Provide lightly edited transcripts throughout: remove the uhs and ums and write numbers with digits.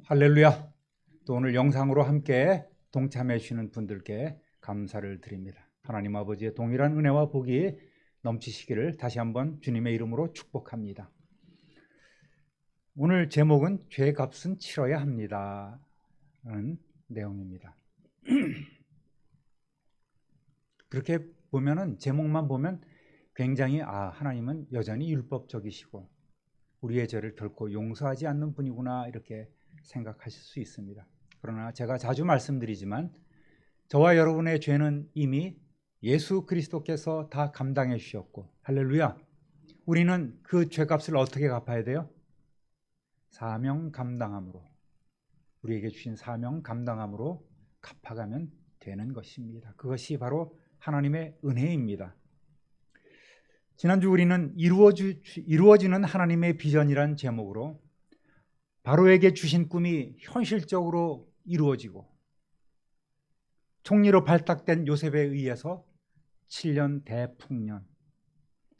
할렐루야. 또 오늘 영상으로 함께 동참해 주시는 분들께 감사를 드립니다. 하나님 아버지의 동일한 은혜와 복이 넘치시기를 다시 한번 주님의 이름으로 축복합니다. 오늘 제목은 죄값은 치러야 합니다 라는 내용입니다. 그렇게 보면은, 제목만 보면 굉장히 하나님은 여전히 율법적이시고 우리의 죄를 결코 용서하지 않는 분이구나 이렇게 생각하실 수 있습니다. 그러나 제가 자주 말씀드리지만 저와 여러분의 죄는 이미 예수 그리스도께서 다 감당해 주셨고, 할렐루야, 우리는 그 죄값을 어떻게 갚아야 돼요? 사명 감당함으로, 우리에게 주신 사명 감당함으로 갚아가면 되는 것입니다. 그것이 바로 하나님의 은혜입니다. 지난주 우리는 이루어지는 하나님의 비전이란 제목으로 바로에게 주신 꿈이 현실적으로 이루어지고 총리로 발탁된 요셉에 의해서 7년 대풍년,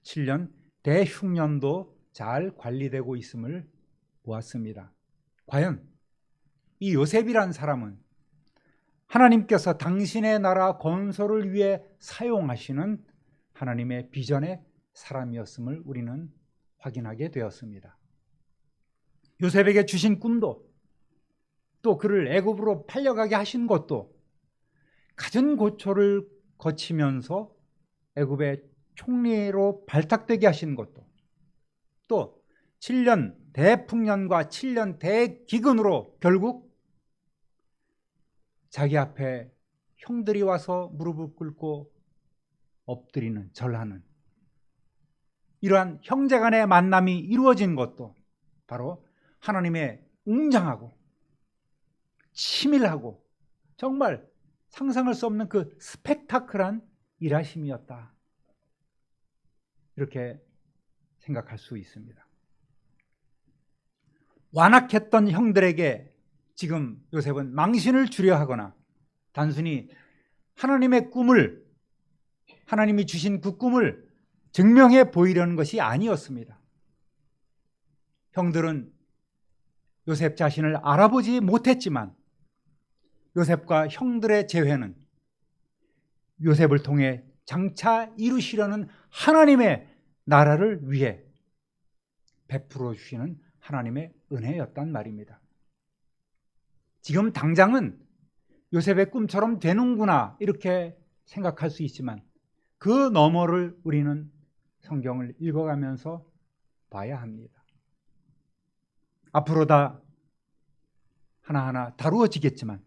7년 대흉년도 잘 관리되고 있음을 보았습니다. 과연 이 요셉이란 사람은 하나님께서 당신의 나라 건설을 위해 사용하시는 하나님의 비전의 사람이었음을 우리는 확인하게 되었습니다. 요셉에게 주신 꿈도, 또 그를 애굽으로 팔려가게 하신 것도, 갖은 고초를 거치면서 애굽의 총리로 발탁되게 하신 것도, 또 7년 대풍년과 7년 대기근으로 결국 자기 앞에 형들이 와서 무릎을 꿇고 엎드리는, 절하는 이러한 형제간의 만남이 이루어진 것도 바로 하나님의 웅장하고 치밀하고 정말 상상할 수 없는 그 스펙타클한 일하심이었다, 이렇게 생각할 수 있습니다. 완악했던 형들에게 지금 요셉은 망신을 주려 하거나 단순히 하나님의 꿈을, 하나님이 주신 그 꿈을 증명해 보이려는 것이 아니었습니다. 형들은 요셉 자신을 알아보지 못했지만 요셉과 형들의 재회는 요셉을 통해 장차 이루시려는 하나님의 나라를 위해 베풀어 주시는 하나님의 은혜였단 말입니다. 지금 당장은 요셉의 꿈처럼 되는구나 이렇게 생각할 수 있지만 그 너머를 우리는 성경을 읽어가면서 봐야 합니다. 앞으로 다 하나하나 다루어지겠지만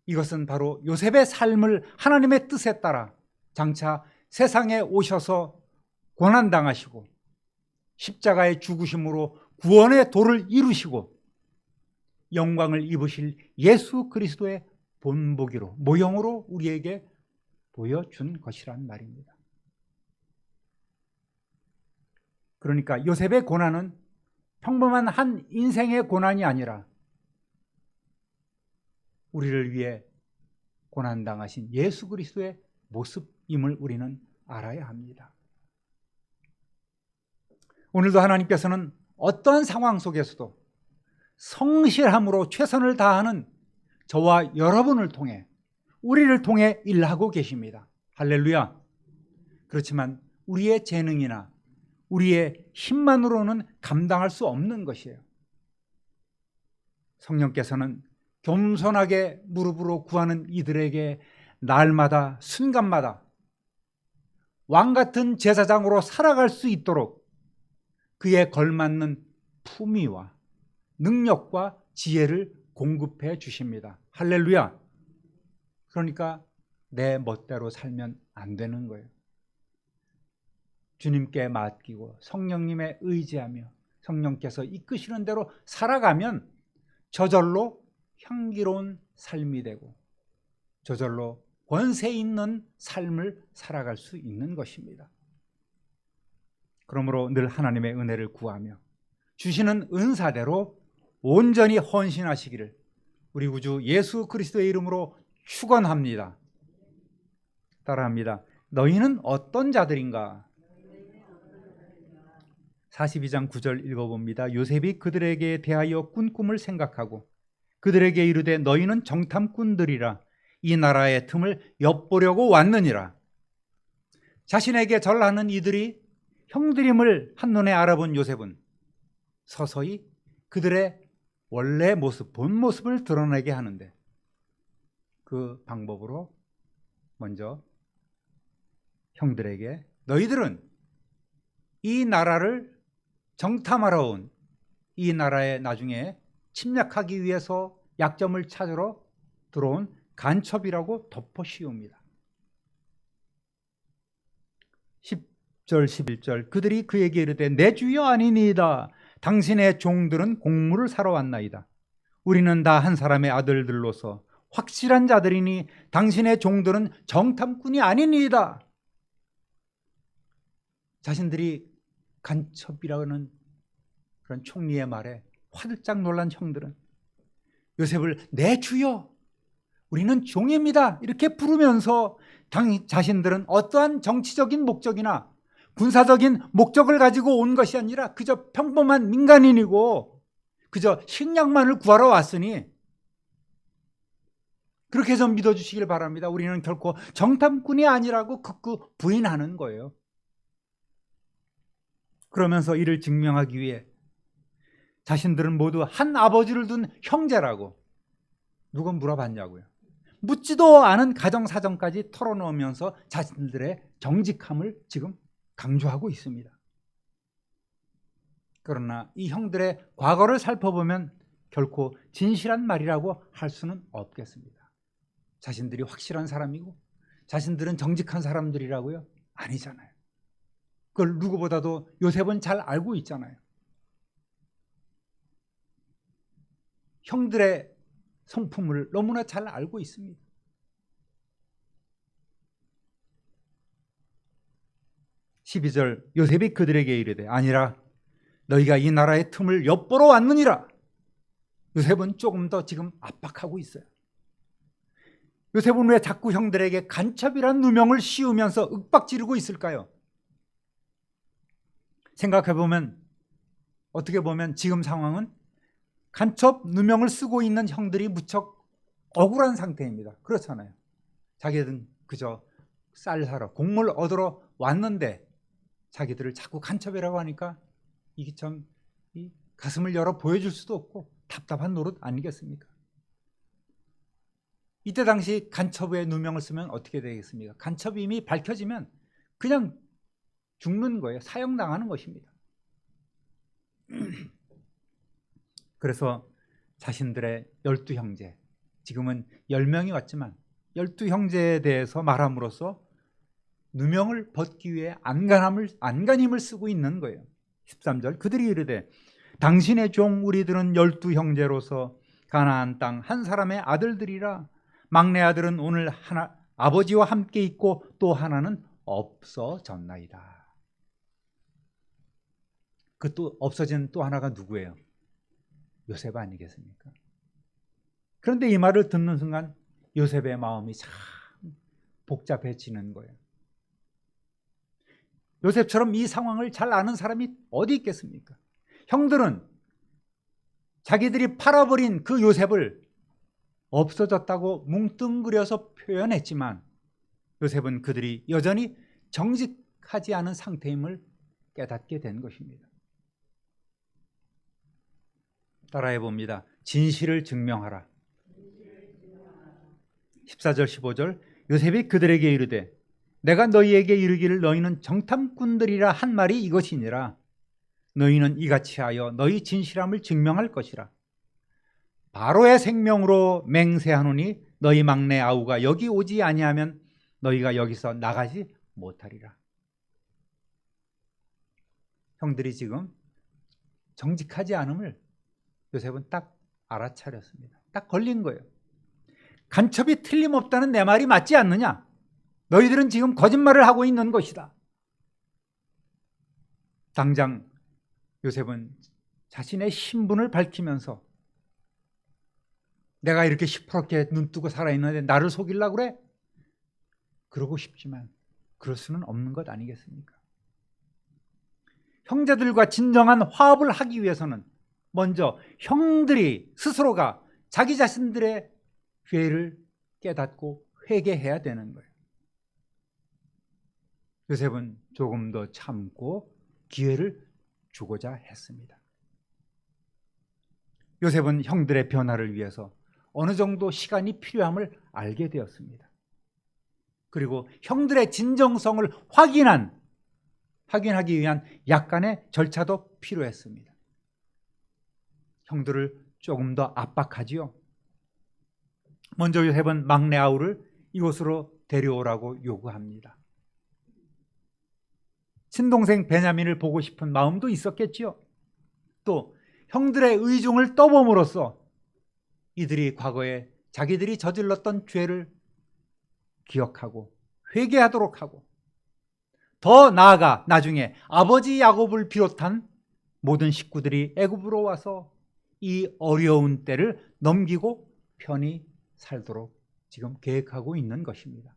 이것은 바로 요셉의 삶을 하나님의 뜻에 따라 장차 세상에 오셔서 고난당하시고 십자가의 죽으심으로 구원의 도를 이루시고 영광을 입으실 예수 그리스도의 본보기로, 모형으로 우리에게 보여준 것이란 말입니다. 그러니까 요셉의 고난은 평범한 한 인생의 고난이 아니라 우리를 위해 고난당하신 예수 그리스도의 모습임을 우리는 알아야 합니다. 오늘도 하나님께서는 어떠한 상황 속에서도 성실함으로 최선을 다하는 저와 여러분을 통해, 우리를 통해 일하고 계십니다. 할렐루야. 그렇지만 우리의 재능이나 우리의 힘만으로는 감당할 수 없는 것이에요. 성령께서는 겸손하게 무릎으로 구하는 이들에게 날마다 순간마다 왕같은 제사장으로 살아갈 수 있도록 그에 걸맞는 품위와 능력과 지혜를 공급해 주십니다. 할렐루야. 그러니까 내 멋대로 살면 안 되는 거예요. 주님께 맡기고 성령님의 의지하며 성령께서 이끄시는 대로 살아가면 저절로 향기로운 삶이 되고 저절로 권세 있는 삶을 살아갈 수 있는 것입니다. 그러므로 늘 하나님의 은혜를 구하며 주시는 은사대로 온전히 헌신하시기를 우리 구주 예수 그리스도의 이름으로 축원합니다. 따라합니다. 너희는 어떤 자들인가? 42장 9절 읽어봅니다. 요셉이 그들에게 대하여 꾼 꿈을 생각하고 그들에게 이르되 너희는 정탐꾼들이라 이 나라의 틈을 엿보려고 왔느니라. 자신에게 절하는 이들이 형들임을 한눈에 알아본 요셉은 서서히 그들의 원래 모습, 본 모습을 드러내게 하는데 그 방법으로 먼저 형들에게 너희들은 이 나라를 정탐하러 온 이 나라에 나중에 침략하기 위해서 약점을 찾으러 들어온 간첩이라고 덮어 씌웁니다. 10절 11절 그들이 그에게 이르되 내 주여 아니니이다. 당신의 종들은 곡물을 사러 왔나이다. 우리는 다 한 사람의 아들들로서 확실한 자들이니 당신의 종들은 정탐꾼이 아니니이다. 자신들이 간첩이라는 그런 총리의 말에 화들짝 놀란 형들은 요셉을 내 주여 우리는 종입니다 이렇게 부르면서 자신들은 어떠한 정치적인 목적이나 군사적인 목적을 가지고 온 것이 아니라 그저 평범한 민간인이고 그저 식량만을 구하러 왔으니 그렇게 해서 믿어주시길 바랍니다. 우리는 결코 정탐꾼이 아니라고 극구 부인하는 거예요. 그러면서 이를 증명하기 위해 자신들은 모두 한 아버지를 둔 형제라고 누가 물어봤냐고요. 묻지도 않은 가정사정까지 털어놓으면서 자신들의 정직함을 지금 강조하고 있습니다. 그러나 이 형들의 과거를 살펴보면 결코 진실한 말이라고 할 수는 없겠습니다. 자신들이 확실한 사람이고 자신들은 정직한 사람들이라고요? 아니잖아요. 그걸 누구보다도 요셉은 잘 알고 있잖아요. 형들의 성품을 너무나 잘 알고 있습니다. (12절) 요셉이 그들에게 이르되 아니라 너희가 이 나라의 틈을 엿보러 왔느니라. 요셉은 조금 더 지금 압박하고 있어요. 요셉은 왜 자꾸 형들에게 간첩이라는 누명을 씌우면서 윽박지르고 있을까요? 생각해보면 어떻게 보면 지금 상황은 간첩 누명을 쓰고 있는 형들이 무척 억울한 상태입니다. 그렇잖아요. 자기들은 그저 쌀 사러 곡물 얻으러 왔는데 자기들을 자꾸 간첩이라고 하니까 이게 참 가슴을 열어 보여줄 수도 없고 답답한 노릇 아니겠습니까? 이때 당시 간첩의 누명을 쓰면 어떻게 되겠습니까? 간첩이 이미 밝혀지면 그냥 죽는 거예요. 사형당하는 것입니다. 그래서 자신들의 12형제, 지금은 10명이 왔지만 12형제에 대해서 말함으로써 누명을 벗기 위해 안간힘을 쓰고 있는 거예요. 13절 그들이 이르되 당신의 종 우리들은 12형제로서 가나안 땅 한 사람의 아들들이라. 막내 아들은 오늘 아버지와 함께 있고 또 하나는 없어졌나이다. 그 또 없어진 또 하나가 누구예요? 요셉 아니겠습니까? 그런데 이 말을 듣는 순간 요셉의 마음이 참 복잡해지는 거예요. 요셉처럼 이 상황을 잘 아는 사람이 어디 있겠습니까? 형들은 자기들이 팔아버린 그 요셉을 없어졌다고 뭉뚱그려서 표현했지만 요셉은 그들이 여전히 정직하지 않은 상태임을 깨닫게 된 것입니다. 따라해 봅니다. 진실을 증명하라. 14절 15절 요셉이 그들에게 이르되 내가 너희에게 이르기를 너희는 정탐꾼들이라 한 말이 이것이니라. 너희는 이같이 하여 너희 진실함을 증명할 것이라. 바로의 생명으로 맹세하노니 너희 막내 아우가 여기 오지 아니하면 너희가 여기서 나가지 못하리라. 형들이 지금 정직하지 않음을 요셉은 딱 알아차렸습니다. 딱 걸린 거예요. 간첩이 틀림없다는 내 말이 맞지 않느냐? 너희들은 지금 거짓말을 하고 있는 것이다. 당장 요셉은 자신의 신분을 밝히면서 내가 이렇게 시퍼렇게 눈뜨고 살아있는데 나를 속이려고 그래? 그러고 싶지만 그럴 수는 없는 것 아니겠습니까? 형제들과 진정한 화합을 하기 위해서는 먼저 형들이 스스로가 자기 자신들의 죄를 깨닫고 회개해야 되는 거예요. 요셉은 조금 더 참고 기회를 주고자 했습니다. 요셉은 형들의 변화를 위해서 어느 정도 시간이 필요함을 알게 되었습니다. 그리고 형들의 진정성을 확인하기 위한 약간의 절차도 필요했습니다. 형들을 조금 더 압박하지요. 먼저 요셉은 막내 아우를 이곳으로 데려오라고 요구합니다. 친동생 베냐민을 보고 싶은 마음도 있었겠지요. 또 형들의 의중을 떠봄으로써 이들이 과거에 자기들이 저질렀던 죄를 기억하고 회개하도록 하고, 더 나아가 나중에 아버지 야곱을 비롯한 모든 식구들이 애굽으로 와서 이 어려운 때를 넘기고 편히 살도록 지금 계획하고 있는 것입니다.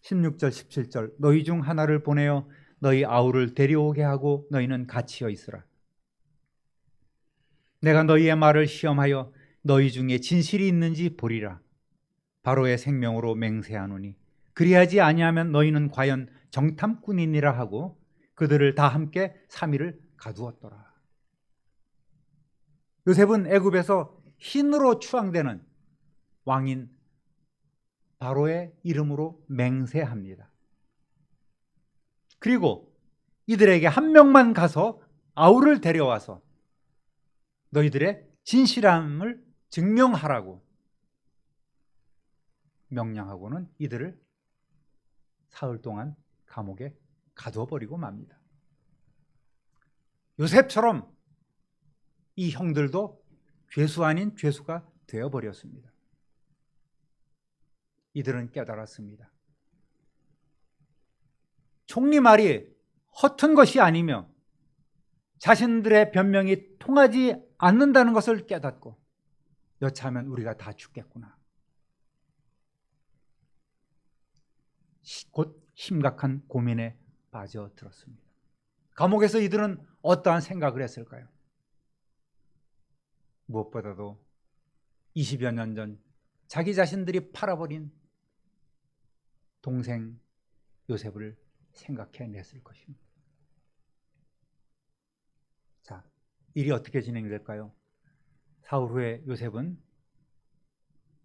16절 17절 너희 중 하나를 보내어 너희 아우를 데려오게 하고 너희는 갇히어 있으라. 내가 너희의 말을 시험하여 너희 중에 진실이 있는지 보리라. 바로의 생명으로 맹세하노니 그리하지 아니하면 너희는 과연 정탐꾼이니라 하고 그들을 다 함께 3일을 가두었더라. 요셉은 애굽에서 흰으로 추앙되는 왕인 바로의 이름으로 맹세합니다. 그리고 이들에게 한 명만 가서 아우를 데려와서 너희들의 진실함을 증명하라고 명령하고는 이들을 사흘 동안 감옥에 가둬버리고 맙니다. 요셉처럼 이 형들도 죄수 아닌 죄수가 되어버렸습니다. 이들은 깨달았습니다. 총리 말이 허튼 것이 아니며 자신들의 변명이 통하지 않는다는 것을 깨닫고 여차하면 우리가 다 죽겠구나. 곧 심각한 고민에 빠져들었습니다. 감옥에서 이들은 어떠한 생각을 했을까요? 무엇보다도 20여 년 전 자기 자신들이 팔아버린 동생 요셉을 생각해냈을 것입니다. 자, 일이 어떻게 진행될까요? 사흘 후에 요셉은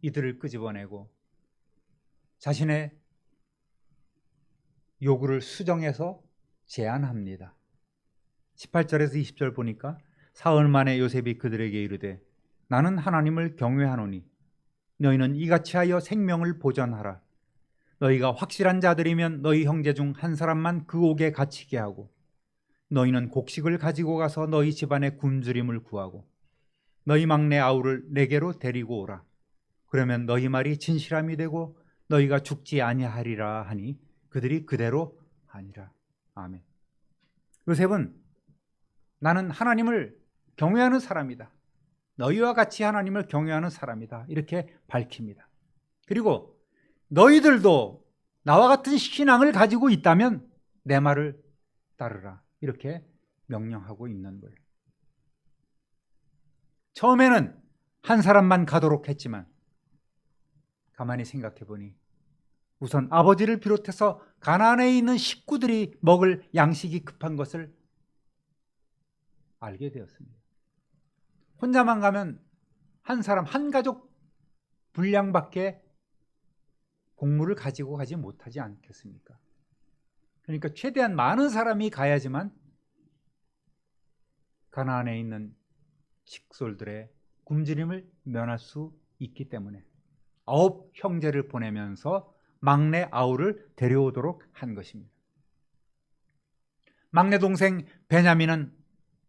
이들을 끄집어내고 자신의 요구를 수정해서 제안합니다. 18절에서 20절 보니까 사흘 만에 요셉이 그들에게 이르되 나는 하나님을 경외하노니 너희는 이같이 하여 생명을 보전하라. 너희가 확실한 자들이면 너희 형제 중 한 사람만 그 옥에 갇히게 하고 너희는 곡식을 가지고 가서 너희 집안의 굶주림을 구하고 너희 막내 아우를 내게로 데리고 오라. 그러면 너희 말이 진실함이 되고 너희가 죽지 아니하리라 하니 그들이 그대로 하니라. 아멘. 요셉은 나는 하나님을 경외하는 사람이다. 너희와 같이 하나님을 경외하는 사람이다. 이렇게 밝힙니다. 그리고 너희들도 나와 같은 신앙을 가지고 있다면 내 말을 따르라. 이렇게 명령하고 있는 거예요. 처음에는 한 사람만 가도록 했지만 가만히 생각해 보니 우선 아버지를 비롯해서 가나안에 있는 식구들이 먹을 양식이 급한 것을 알게 되었습니다. 혼자만 가면 한 사람, 한 가족 분량밖에 곡물을 가지고 가지 못하지 않겠습니까? 그러니까 최대한 많은 사람이 가야지만 가나안에 있는 식솔들의 굶주림을 면할 수 있기 때문에 9 형제를 보내면서 막내 아우를 데려오도록 한 것입니다. 막내 동생 베냐민은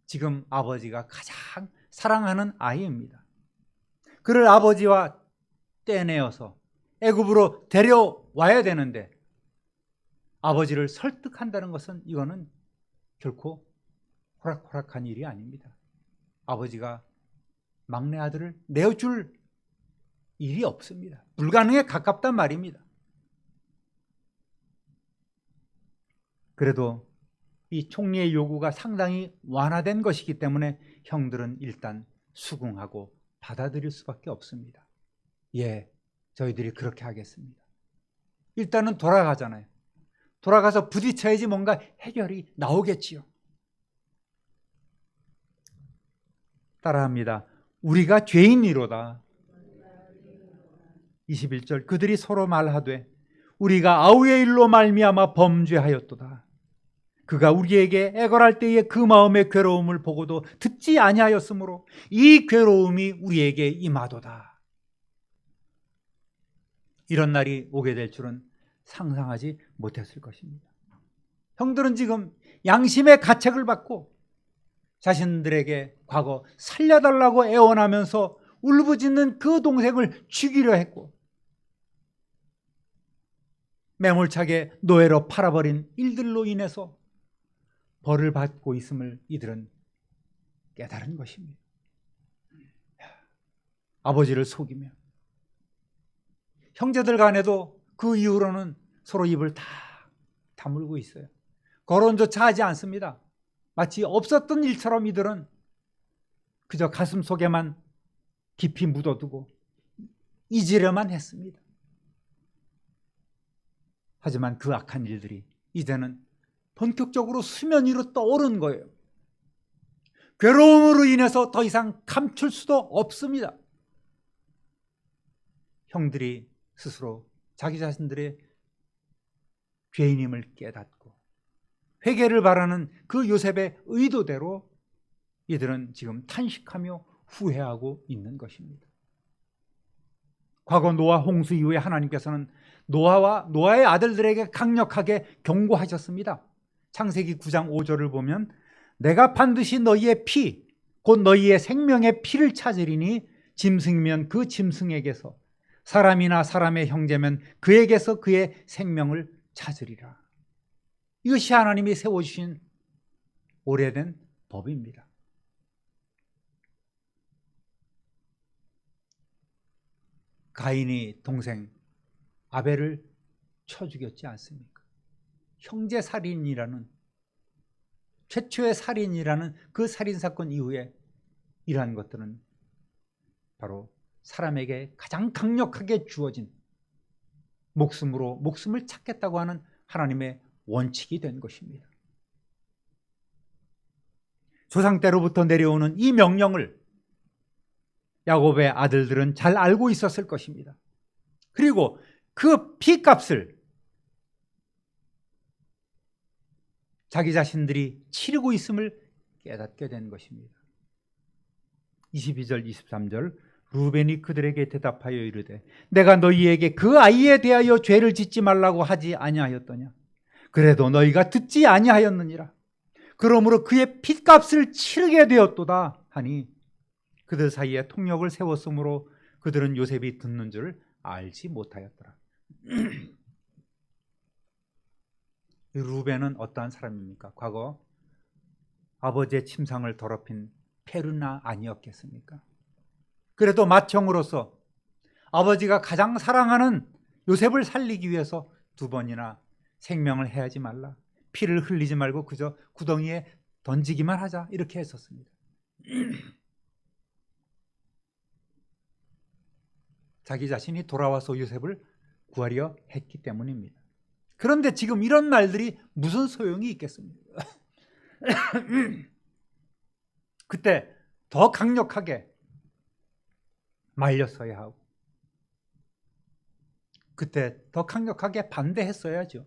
지금 아버지가 가장 사랑하는 아이입니다. 그를 아버지와 떼내어서 애굽으로 데려와야 되는데 아버지를 설득한다는 것은 이거는 결코 호락호락한 일이 아닙니다. 아버지가 막내 아들을 내어줄 일이 없습니다. 불가능에 가깝단 말입니다. 그래도 이 총리의 요구가 상당히 완화된 것이기 때문에 형들은 일단 수긍하고 받아들일 수밖에 없습니다. 예, 저희들이 그렇게 하겠습니다. 일단은 돌아가잖아요. 돌아가서 부딪혀야지 뭔가 해결이 나오겠지요. 따라합니다. 우리가 죄인이로다. 21절 그들이 서로 말하되 우리가 아우의 일로 말미암아 범죄하였도다. 그가 우리에게 애걸할 때에 그 마음의 괴로움을 보고도 듣지 아니하였으므로 이 괴로움이 우리에게 임하도다. 이런 날이 오게 될 줄은 상상하지 못했을 것입니다. 형들은 지금 양심의 가책을 받고 자신들에게 과거 살려달라고 애원하면서 울부짖는 그 동생을 죽이려 했고 매몰차게 노예로 팔아버린 일들로 인해서 벌을 받고 있음을 이들은 깨달은 것입니다. 아버지를 속이며 형제들 간에도 그 이후로는 서로 입을 다 다물고 있어요. 거론조차 하지 않습니다. 마치 없었던 일처럼 이들은 그저 가슴 속에만 깊이 묻어두고 잊으려만 했습니다. 하지만 그 악한 일들이 이제는 본격적으로 수면 위로 떠오른 거예요. 괴로움으로 인해서 더 이상 감출 수도 없습니다. 형들이 스스로 자기 자신들의 죄인임을 깨닫고 회개를 바라는 그 요셉의 의도대로 이들은 지금 탄식하며 후회하고 있는 것입니다. 과거 노아 홍수 이후에 하나님께서는 노아와 노아의 아들들에게 강력하게 경고하셨습니다. 창세기 9장 5절을 보면 내가 반드시 너희의 피, 곧 너희의 생명의 피를 찾으리니 짐승이면 그 짐승에게서 사람이나 사람의 형제면 그에게서 그의 생명을 찾으리라. 이것이 하나님이 세워주신 오래된 법입니다. 가인이 동생 아벨을 쳐 죽였지 않습니까? 형제 살인이라는 최초의 살인이라는 그 살인사건 이후에 이러한 것들은 바로 사람에게 가장 강력하게 주어진 목숨으로 목숨을 찾겠다고 하는 하나님의 원칙이 된 것입니다. 조상 때로부터 내려오는 이 명령을 야곱의 아들들은 잘 알고 있었을 것입니다. 그리고 그 피값을 자기 자신들이 치르고 있음을 깨닫게 된 것입니다. 22절 23절 루벤이 그들에게 대답하여 이르되 내가 너희에게 그 아이에 대하여 죄를 짓지 말라고 하지 아니하였더냐. 그래도 너희가 듣지 아니하였느니라. 그러므로 그의 핏값을 치르게 되었도다 하니 그들 사이에 통역을 세웠으므로 그들은 요셉이 듣는 줄 알지 못하였더라. 루벤은 어떠한 사람입니까? 과거 아버지의 침상을 더럽힌 페르나 아니었겠습니까? 그래도 맏형으로서 아버지가 가장 사랑하는 요셉을 살리기 위해서 2번이나 생명을 해하지 말라, 피를 흘리지 말고 그저 구덩이에 던지기만 하자, 이렇게 했었습니다. 자기 자신이 돌아와서 요셉을 구하려 했기 때문입니다. 그런데 지금 이런 말들이 무슨 소용이 있겠습니까? 그때 더 강력하게 말렸어야 하고 그때 더 강력하게 반대했어야죠.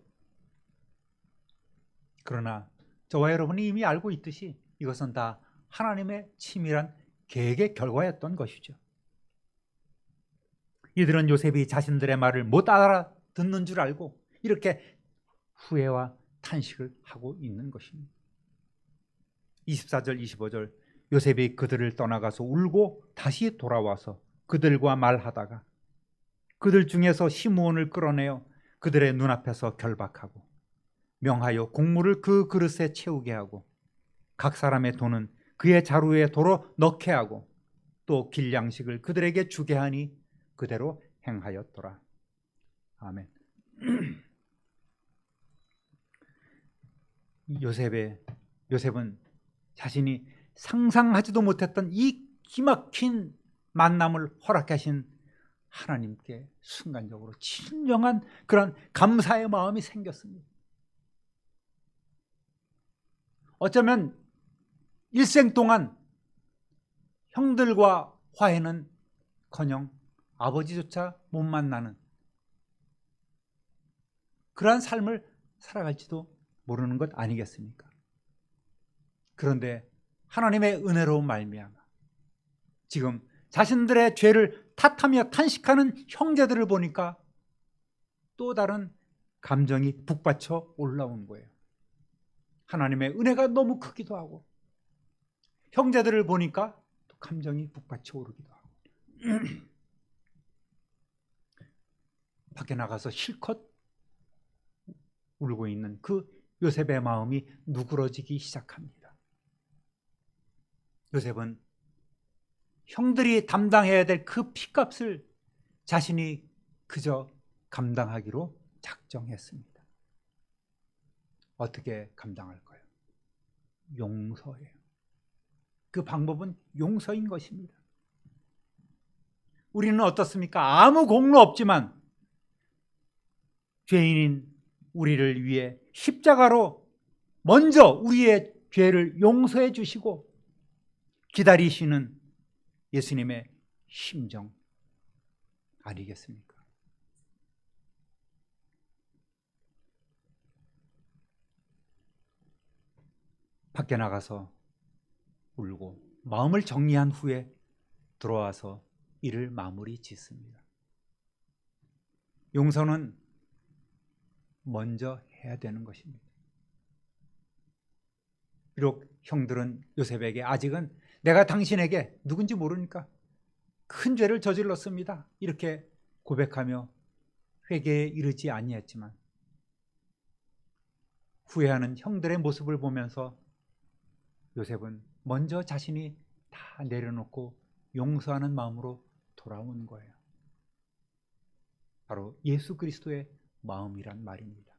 그러나 저와 여러분이 이미 알고 있듯이 이것은 다 하나님의 치밀한 계획의 결과였던 것이죠. 이들은 요셉이 자신들의 말을 못 알아듣는 줄 알고 이렇게 후회와 탄식을 하고 있는 것입니다. 24절 25절 요셉이 그들을 떠나가서 울고 다시 돌아와서 그들과 말하다가 그들 중에서 시므온을 끌어내어 그들의 눈앞에서 결박하고 명하여 곡물을 그 그릇에 채우게 하고 각 사람의 돈은 그의 자루에 도로 넣게 하고 또 길양식을 그들에게 주게 하니 그대로 행하였더라. 아멘. 요셉은 자신이 상상하지도 못했던 이 기막힌 만남을 허락하신 하나님께 순간적으로 진정한 그런 감사의 마음이 생겼습니다. 어쩌면 일생 동안 형들과 화해는커녕 아버지조차 못 만나는 그러한 삶을 살아갈지도 모르는 것 아니겠습니까? 그런데 하나님의 은혜로 말미암아 지금 자신들의 죄를 탓하며 탄식하는 형제들을 보니까 또 다른 감정이 북받쳐 올라온 거예요. 하나님의 은혜가 너무 크기도 하고 형제들을 보니까 또 감정이 북받쳐 오르기도 하고 밖에 나가서 실컷 울고 있는 그 요셉의 마음이 누그러지기 시작합니다. 요셉은 형들이 담당해야 될 그 피값을 자신이 그저 감당하기로 작정했습니다. 어떻게 감당할까요? 용서예요. 그 방법은 용서인 것입니다. 우리는 어떻습니까? 아무 공로 없지만 죄인인 우리를 위해 십자가로 먼저 우리의 죄를 용서해 주시고 기다리시는 예수님의 심정 아니겠습니까? 밖에 나가서 울고 마음을 정리한 후에 들어와서 일을 마무리 짓습니다. 용서는 먼저 해야 되는 것입니다. 비록 형들은 요셉에게 아직은 내가 당신에게 누군지 모르니까 큰 죄를 저질렀습니다 이렇게 고백하며 회개에 이르지 아니했지만 후회하는 형들의 모습을 보면서 요셉은 먼저 자신이 다 내려놓고 용서하는 마음으로 돌아온 거예요. 바로 예수 그리스도의 마음이란 말입니다.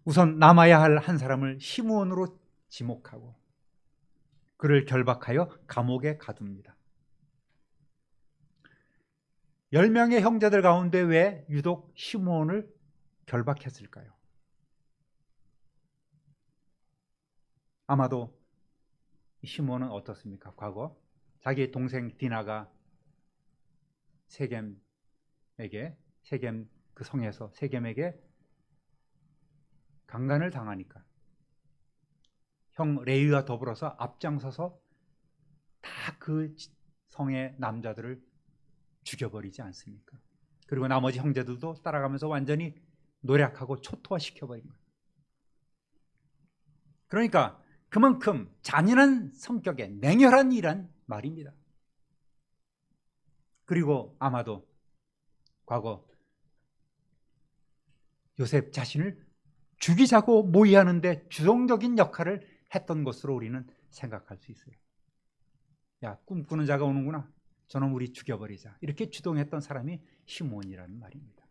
우선 남아야 할 한 사람을 시므온으로 지목하고 그를 결박하여 감옥에 가둡니다. 10명의 형제들 가운데 왜 유독 시므온을 결박했을까요? 아마도 시므온은 어떻습니까? 과거 자기 동생 디나가 세겜 그 성에서 세겜에게 강간을 당하니까 형 레위와 더불어서 앞장서서 다 그 성의 남자들을 죽여버리지 않습니까? 그리고 나머지 형제들도 따라가면서 완전히 노략하고 초토화시켜버린 거예요. 그러니까 그만큼 잔인한 성격의 맹렬한 일이란 말입니다. 그리고 아마도 과거 요셉 자신을 죽이자고 모의하는데 주동적인 역할을 했던 것으로 우리는 생각할 수 있어요. 야, 꿈꾸는 자가 오는구나. 저놈 우리 죽여버리자. 이렇게 주동했던 사람이 시므온이라는 말입니다.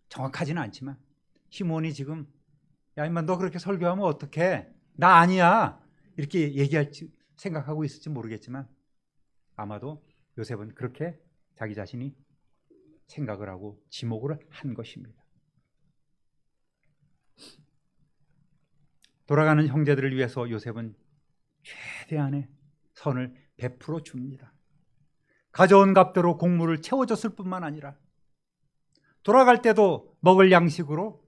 정확하지는 않지만 시므온이 지금 야 임마 너 그렇게 설교하면 어떡해? 나 아니야. 이렇게 얘기할지 생각하고 있을지 모르겠지만 아마도 요셉은 그렇게 자기 자신이 생각을 하고 지목을 한 것입니다. 돌아가는 형제들을 위해서 요셉은 최대한의 선을 베풀어 줍니다. 가져온 값대로 곡물을 채워줬을 뿐만 아니라 돌아갈 때도 먹을 양식으로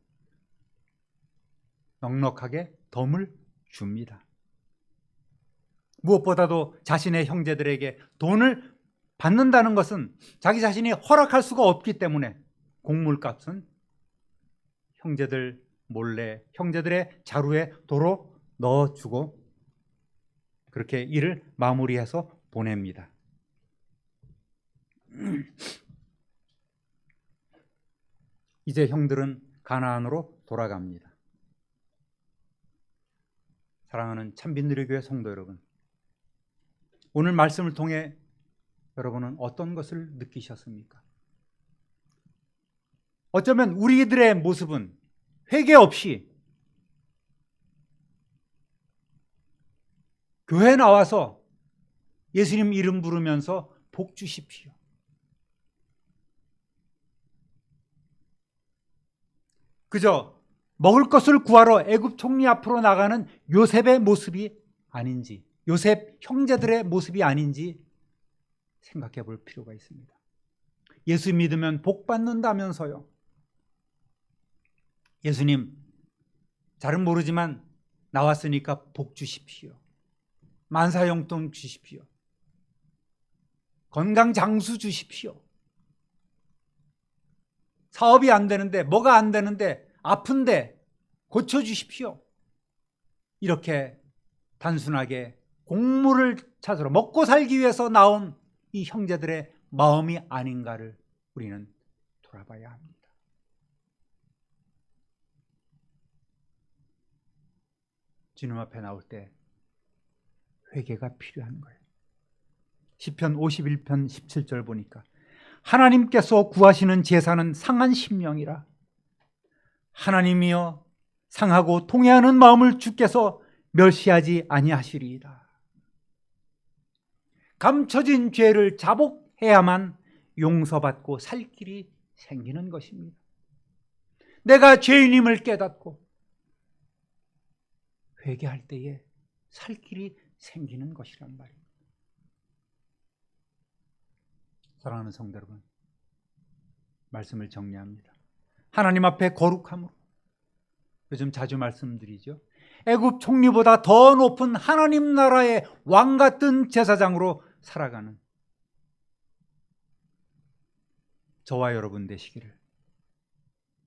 넉넉하게 덤을 줍니다. 무엇보다도 자신의 형제들에게 돈을 받는다는 것은 자기 자신이 허락할 수가 없기 때문에 곡물값은 형제들 몰래 형제들의 자루에 도로 넣어주고 그렇게 일을 마무리해서 보냅니다. 이제 형들은 가나안으로 돌아갑니다. 사랑하는 참빈누리교회 성도 여러분, 오늘 말씀을 통해 여러분은 어떤 것을 느끼셨습니까? 어쩌면 우리들의 모습은 회개 없이 교회 나와서 예수님 이름 부르면서 복 주십시오. 그저 먹을 것을 구하러 애굽 총리 앞으로 나가는 요셉의 모습이 아닌지, 요셉 형제들의 모습이 아닌지 생각해 볼 필요가 있습니다. 예수 믿으면 복 받는다면서요. 예수님, 잘은 모르지만 나왔으니까 복 주십시오. 만사형통 주십시오. 건강 장수 주십시오. 사업이 안 되는데, 뭐가 안 되는데, 아픈데 고쳐주십시오. 이렇게 단순하게 곡물을 찾으러 먹고 살기 위해서 나온 이 형제들의 마음이 아닌가를 우리는 돌아봐야 합니다. 주님 앞에 나올 때 회개가 필요한 거예요. 시편 51편 17절 보니까 하나님께서 구하시는 제사는 상한 심령이라. 하나님이여 상하고 통회하는 마음을 주께서 멸시하지 아니하시리이다. 감춰진 죄를 자복해야만 용서받고 살 길이 생기는 것입니다. 내가 죄인임을 깨닫고 회개할 때에 살 길이 생기는 것이란 말입니다. 사랑하는 성도 여러분, 말씀을 정리합니다. 하나님 앞에 거룩함으로, 요즘 자주 말씀드리죠. 애굽 총리보다 더 높은 하나님 나라의 왕 같은 제사장으로 살아가는 저와 여러분 되시기를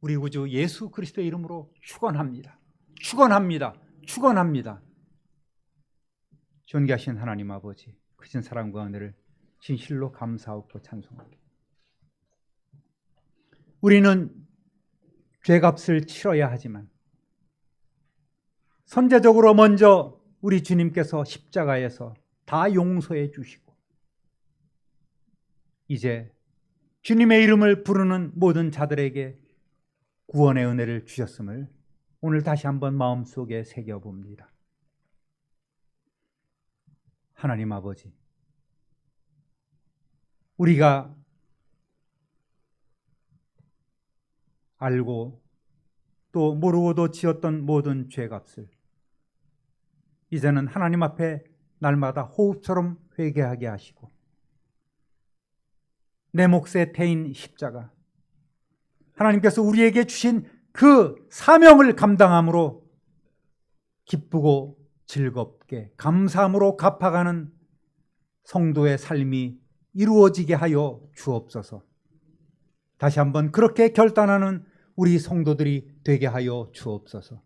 우리 구주 예수 그리스도의 이름으로 축원합니다. 축원합니다. 축원합니다. 존귀하신 하나님 아버지, 크신 사랑과 은혜를 진실로 감사하고 찬송합니다. 우리는 죄값을 치러야 하지만 선제적으로 먼저 우리 주님께서 십자가에서 다 용서해 주시고 이제 주님의 이름을 부르는 모든 자들에게 구원의 은혜를 주셨음을 오늘 다시 한번 마음속에 새겨봅니다. 하나님 아버지, 우리가 알고 또 모르고도 지었던 모든 죄값을 이제는 하나님 앞에 날마다 호흡처럼 회개하게 하시고 내 몫의 태인 십자가, 하나님께서 우리에게 주신 그 사명을 감당함으로 기쁘고 즐겁게 감사함으로 갚아가는 성도의 삶이 이루어지게 하여 주옵소서. 다시 한번 그렇게 결단하는 우리 성도들이 되게 하여 주옵소서.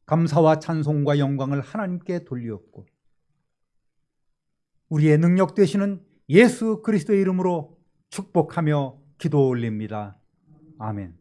감사와 찬송과 영광을 하나님께 돌리옵고 우리의 능력 되시는 예수 그리스도의 이름으로 축복하며 기도 올립니다. 아멘.